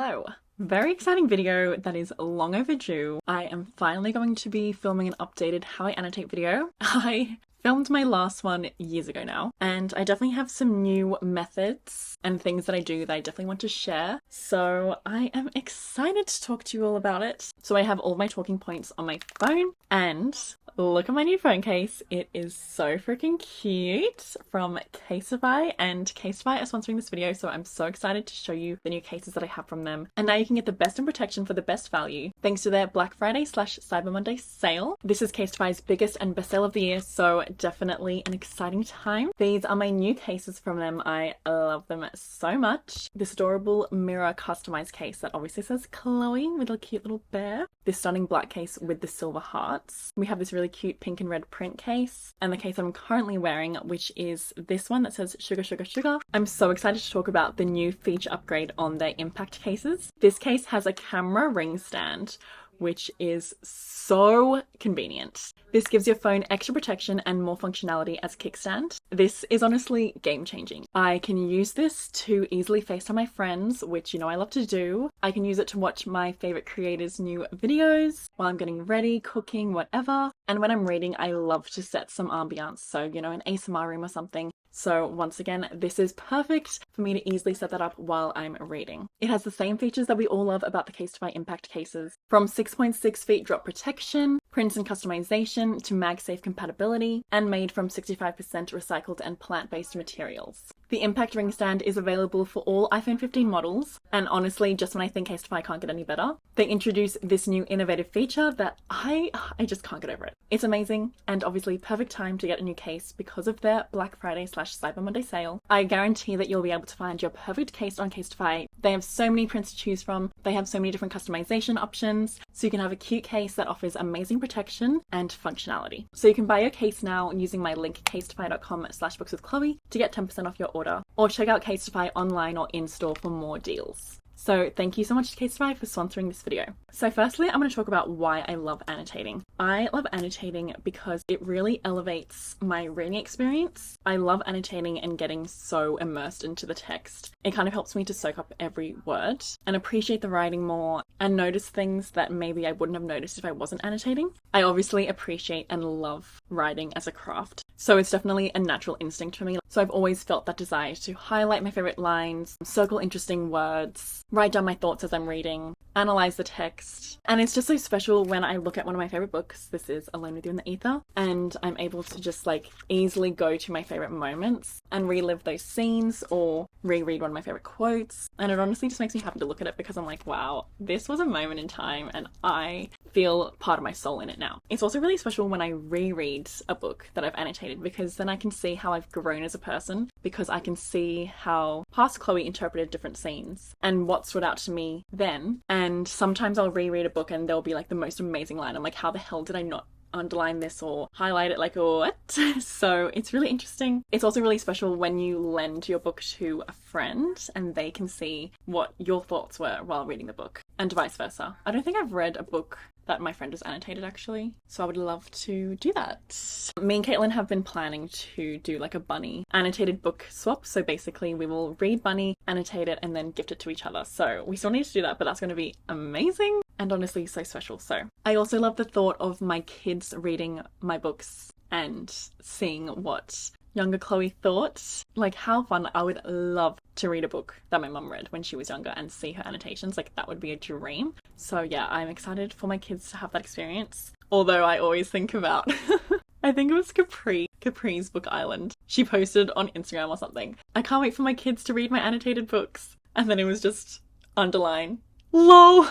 So, very exciting video that is long overdue. I am finally going to be filming an updated how I annotate video. I filmed my last one years ago now, and I definitely have some new methods and things that I do that I definitely want to share. So I am excited to talk to you all about it. So I have all my talking points on my phone, and look at my new phone case. It is so freaking cute from Casetify, and Casetify are sponsoring this video, so I'm so excited to show you the new cases that I have from them. And now you can get the best in protection for the best value thanks to their Black Friday / Cyber Monday sale. This is Casetify's biggest and best sale of the year, so definitely an exciting time. These are my new cases from them. I love them so much. This adorable mirror customized case that obviously says Chloe with a cute little bear. This stunning black case with the silver hearts. We have this really cute pink and red print case, and the case I'm currently wearing, which is this one that says Sugar Sugar Sugar. I'm so excited to talk about the new feature upgrade on their impact cases. This case has a camera ring stand, which is so convenient. This gives your phone extra protection and more functionality as a kickstand. This is honestly game-changing. I can use this to easily FaceTime my friends, which you know I love to do. I can use it to watch my favorite creators' new videos while I'm getting ready, cooking, whatever. And when I'm reading, I love to set some ambiance, so you know, an ASMR room or something. So once again, this is perfect for me to easily set that up while I'm reading. It has the same features that we all love about the Casetify impact cases, from 6.6 feet drop protection, prints and customization, to MagSafe compatibility, and made from 65% recycled and plant-based materials. The impact ring stand is available for all iPhone 15 models, and honestly, just when I think Casetify can't get any better, they introduce this new innovative feature that I just can't get over it. It's amazing, and obviously perfect time to get a new case because of their Black Friday / Cyber Monday sale. I guarantee that you'll be able to find your perfect case on Casetify. They have so many prints to choose from, they have so many different customization options, so you can have a cute case that offers amazing protection and functionality. So you can buy your case now using my link casetify.com/bookswithchloe to get 10% off your order, or check out Casetify online or in-store for more deals. So thank you so much to Casetify for sponsoring this video. So firstly, I'm going to talk about why I love annotating. I love annotating because it really elevates my reading experience. I love annotating and getting so immersed into the text. It kind of helps me to soak up every word and appreciate the writing more and notice things that maybe I wouldn't have noticed if I wasn't annotating. I obviously appreciate and love writing as a craft, so it's definitely a natural instinct for me. So I've always felt that desire to highlight my favorite lines, circle interesting words, write down my thoughts as I'm reading, analyze the text. And it's just so special when I look at one of my favorite books. This is Alone with You in the Ether, and I'm able to just like easily go to my favorite moments and relive those scenes or reread one of my favorite quotes. And it honestly just makes me happy to look at it because I'm like, wow, this was a moment in time and I feel part of my soul in it now. It's also really special when I reread a book that I've annotated, because then I can see how I've grown as a person, because I can see how past Chloe interpreted different scenes and what stood out to me then. And sometimes I'll reread a book and there'll be like the most amazing line. I'm like, how the hell did I not underline this or highlight it, like what? So it's really interesting. It's also really special when you lend your book to a friend and they can see what your thoughts were while reading the book, and vice versa. I don't think I've read a book that my friend has annotated actually, so I would love to do that. Me and Caitlin have been planning to do like a bunny annotated book swap, so basically we will read bunny, annotate it, and then gift it to each other. So we still need to do that, but that's going to be amazing and honestly so special. So I also love the thought of my kids reading my books and seeing what younger Chloe thought. Like, how fun. I would love to read a book that my mum read when she was younger and see her annotations. Like, that would be a dream. So yeah, I'm excited for my kids to have that experience. Although I always think about I think it was Capri's Book Island. She posted on Instagram or something, I can't wait for my kids to read my annotated books. And then it was just underline, lol.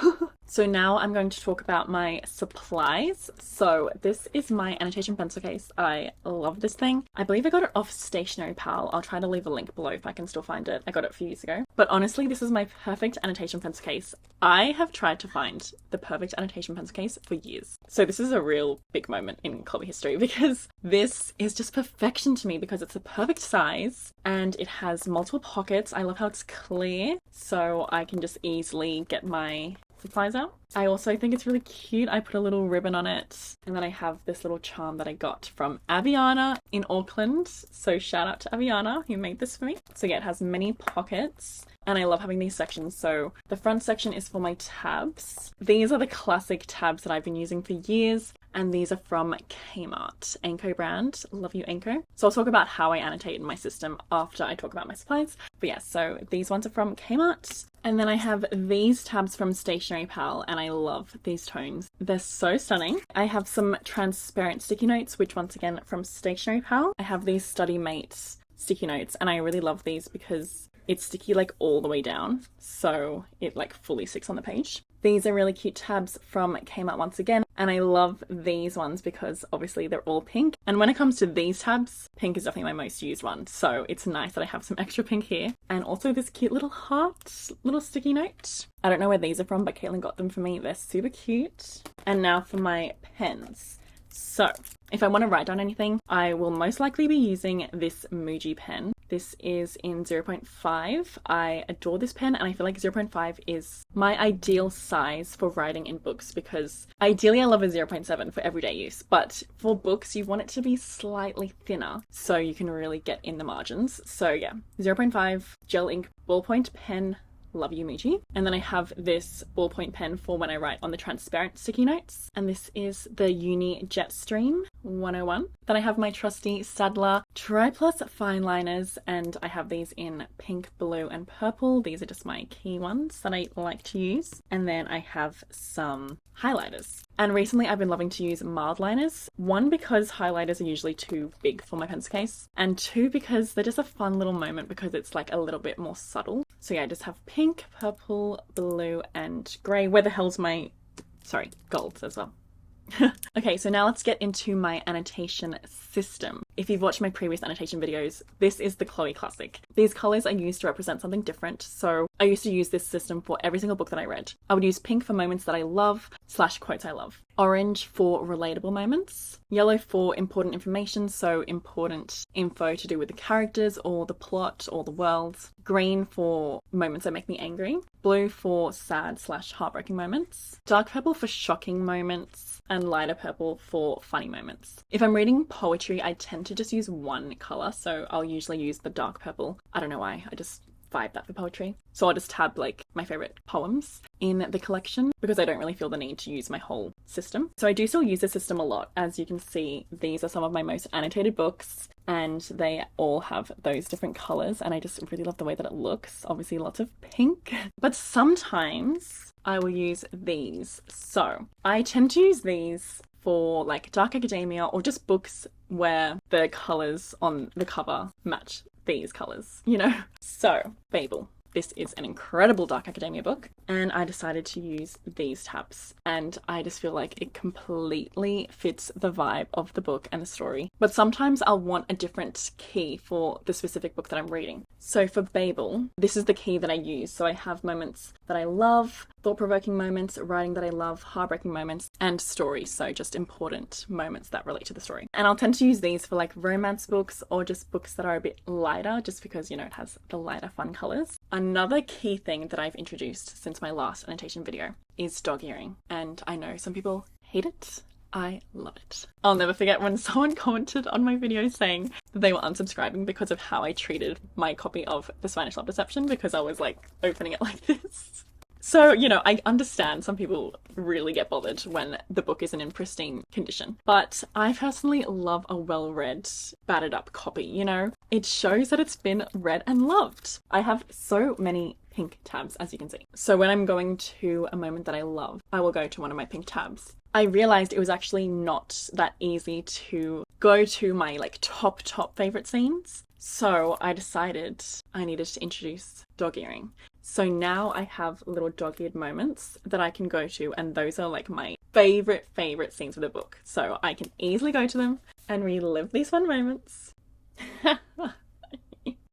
So now I'm going to talk about my supplies. So this is my annotation pencil case. I love this thing. I believe I got it off Stationery Pal. I'll try to leave a link below if I can still find it. I got it a few years ago. But honestly, this is my perfect annotation pencil case. I have tried to find the perfect annotation pencil case for years. So this is a real big moment in Chloe history, because this is just perfection to me, because it's the perfect size and it has multiple pockets. I love how it's clear, so I can just easily get my supplies out. I also think it's really cute. I put a little ribbon on it, and then I have this little charm that I got from Aviana in Auckland. So shout out to Aviana who made this for me. So yeah, it has many pockets. and I love having these sections. So the front section is for my tabs. These are the classic tabs that I've been using for years, and these are from Kmart, Anko brand. Love you, Anko. So I'll talk about how I annotate in my system after I talk about my supplies. But yeah, so these ones are from Kmart. And then I have these tabs from Stationery Pal, and I love these tones. They're so stunning. I have some transparent sticky notes, which once again from Stationery Pal. I have these Study Mates sticky notes, and I really love these because it's sticky like all the way down, so it like fully sticks on the page. These are really cute tabs from Kmart once again, and I love these ones because obviously they're all pink. And when it comes to these tabs, pink is definitely my most used one, so it's nice that I have some extra pink here. And also this cute little heart, little sticky note. I don't know where these are from, but Caitlin got them for me. They're super cute. And now for my pens. So if I want to write down anything, I will most likely be using this Muji pen. This is in 0.5. I adore this pen, and I feel like 0.5 is my ideal size for writing in books, because ideally I love a 0.7 for everyday use, but for books you want it to be slightly thinner so you can really get in the margins. So yeah, 0.5 gel ink ballpoint pen. Love you, Muji. And then I have this ballpoint pen for when I write on the transparent sticky notes. And this is the Uni Jetstream 101. Then I have my trusty Staedtler Triplus fine liners, and I have these in pink, blue, and purple. These are just my key ones that I like to use. And then I have some highlighters. And recently I've been loving to use mild liners. One, because highlighters are usually too big for my pencil case, and two, because they're just a fun little moment because it's like a little bit more subtle. So yeah, I just have pink, purple, blue, and grey. Where the hell's my... Sorry, golds as well. Okay, so now let's get into my annotation system. If you've watched my previous annotation videos, this is the Chloe Classic. These colours are used to represent something different, so I used to use this system for every single book that I read. I would use pink for moments that I love / quotes I love. Orange for relatable moments. Yellow for important information, so important info to do with the characters or the plot or the world. Green for moments that make me angry. Blue for sad / heartbreaking moments. Dark purple for shocking moments. And lighter purple for funny moments. If I'm reading poetry, I tend to just use one colour, so I'll usually use the dark purple. I don't know why, I just vibe that for poetry. So I'll just tab like my favourite poems in the collection because I don't really feel the need to use my whole system. So I do still use the system a lot. As you can see, these are some of my most annotated books, and they all have those different colours, and I just really love the way that it looks. Obviously lots of pink, but sometimes I will use these. So I tend to use these for like dark academia or just books where the colours on the cover match these colours, you know? So, Babel. This is an incredible dark academia book, and I decided to use these tabs, and I just feel like it completely fits the vibe of the book and the story. But sometimes I'll want a different key for the specific book that I'm reading. So for Babel, this is the key that I use. So I have moments that I love, thought-provoking moments, writing that I love, heartbreaking moments, and story. So just important moments that relate to the story. And I'll tend to use these for like romance books or just books that are a bit lighter, just because, you know, it has the lighter fun colours. Another key thing that I've introduced since my last annotation video is dog earring. And I know some people hate it. I love it. I'll never forget when someone commented on my video saying that they were unsubscribing because of how I treated my copy of The Spanish Love Deception, because I was like opening it like this. So, you know, I understand some people really get bothered when the book isn't in pristine condition, but I personally love a well-read, battered up copy, you know? It shows that it's been read and loved. I have so many pink tabs, as you can see. So when I'm going to a moment that I love, I will go to one of my pink tabs. I realized it was actually not that easy to go to my like top favorite scenes. So I decided I needed to introduce dog earring. So now I have little dog-eared moments that I can go to, and those are like my favorite scenes of the book. So I can easily go to them and relive these fun moments.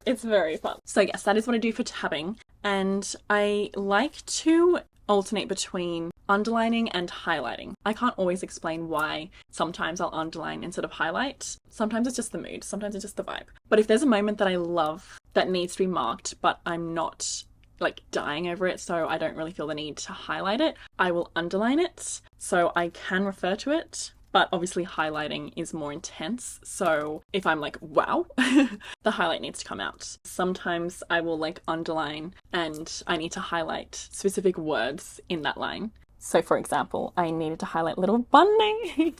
It's very fun. So yes, that is what I do for tabbing. And I like to alternate between underlining and highlighting. I can't always explain why sometimes I'll underline instead of highlight. Sometimes it's just the mood, sometimes it's just the vibe. But if there's a moment that I love that needs to be marked, but I'm not like dying over it, so I don't really feel the need to highlight it, I will underline it so I can refer to it but obviously highlighting is more intense. So if I'm like, wow, the highlight needs to come out. Sometimes I will like underline and I need to highlight specific words in that line. So for example, I needed to highlight little bunny.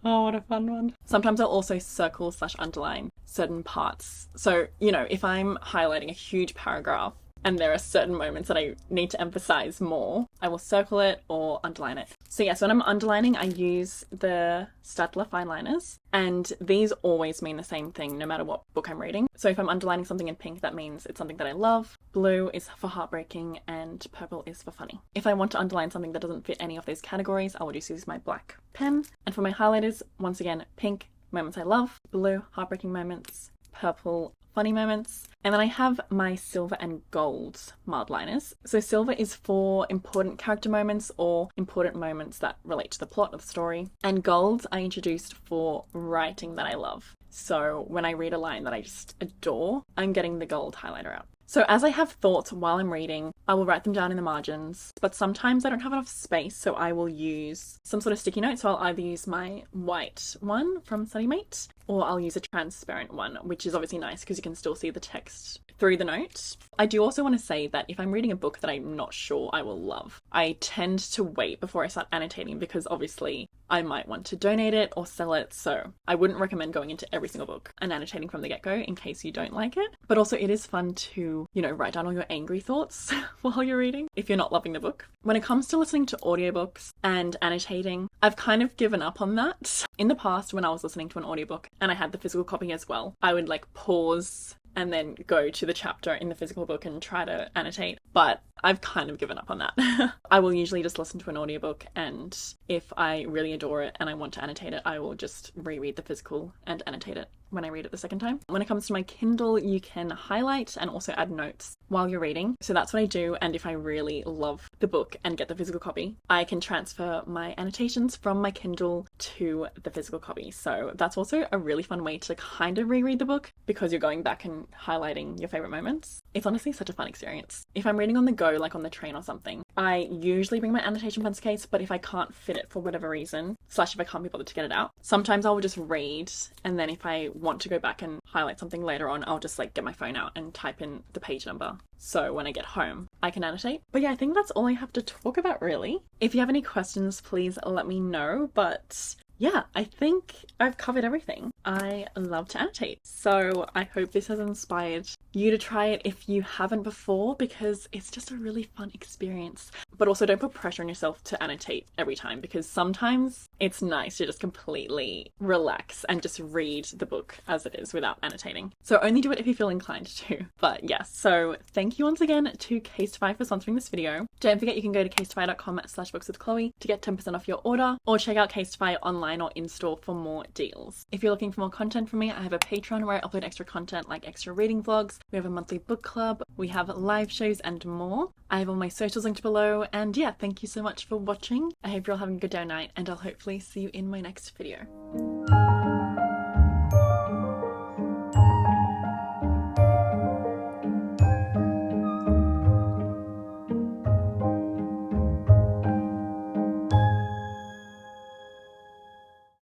Oh, what a fun one. Sometimes I'll also circle / underline certain parts. So, you know, if I'm highlighting a huge paragraph and there are certain moments that I need to emphasize more, I will circle it or underline it. So yes, when I'm underlining, I use the Staedtler fine liners, and these always mean the same thing no matter what book I'm reading. So if I'm underlining something in pink, that means it's something that I love. Blue is for heartbreaking and purple is for funny. If I want to underline something that doesn't fit any of those categories, I will just use my black pen. And for my highlighters, once again, pink, moments I love, blue, heartbreaking moments, purple, funny moments. And then I have my silver and gold mild liners. So silver is for important character moments or important moments that relate to the plot of the story. And gold I introduced for writing that I love. So when I read a line that I just adore, I'm getting the gold highlighter out. So as I have thoughts while I'm reading, I will write them down in the margins, but sometimes I don't have enough space, so I will use some sort of sticky note. So I'll either use my white one from StudyMate, or I'll use a transparent one, which is obviously nice because you can still see the text through the note. I do also want to say that if I'm reading a book that I'm not sure I will love, I tend to wait before I start annotating because obviously I might want to donate it or sell it, so I wouldn't recommend going into every single book and annotating from the get-go in case you don't like it. But also it is fun to, you know, write down all your angry thoughts while you're reading if you're not loving the book. When it comes to listening to audiobooks and annotating, I've kind of given up on that. In the past, when I was listening to an audiobook and I had the physical copy as well, I would like pause and then go to the chapter in the physical book and try to annotate. But I've kind of given up on that. I will usually just listen to an audiobook, and if I really adore it and I want to annotate it, I will just reread the physical and annotate it when I read it the second time. When it comes to my Kindle, you can highlight and also add notes while you're reading. So that's what I do, and if I really love the book and get the physical copy, I can transfer my annotations from my Kindle to the physical copy. So that's also a really fun way to kind of reread the book because you're going back and highlighting your favorite moments. It's honestly such a fun experience. If I'm reading on the go, like on the train or something, I usually bring my annotation pencil case, but if I can't fit it for whatever reason, / if I can't be bothered to get it out, sometimes I will just read, and then if I want to go back and highlight something later on, I'll just like get my phone out and type in the page number. So when I get home, I can annotate. But yeah, I think that's all I have to talk about really. If you have any questions, please let me know. But yeah, I think I've covered everything. I love to annotate. So I hope this has inspired you to try it if you haven't before, because it's just a really fun experience. But also don't put pressure on yourself to annotate every time, because sometimes it's nice to just completely relax and just read the book as it is without annotating. So only do it if you feel inclined to. But yes, so thank you once again to Casetify for sponsoring this video. Don't forget you can go to casetify.com/bookswithchloe to get 10% off your order, or check out Casetify online or in-store for more deals. If you're looking for more content from me, I have a Patreon where I upload extra content like extra reading vlogs. We have a monthly book club. We have live shows and more. I have all my socials linked below. And yeah, thank you so much for watching. I hope you're all having a good day or night, and I'll hopefully see you in my next video.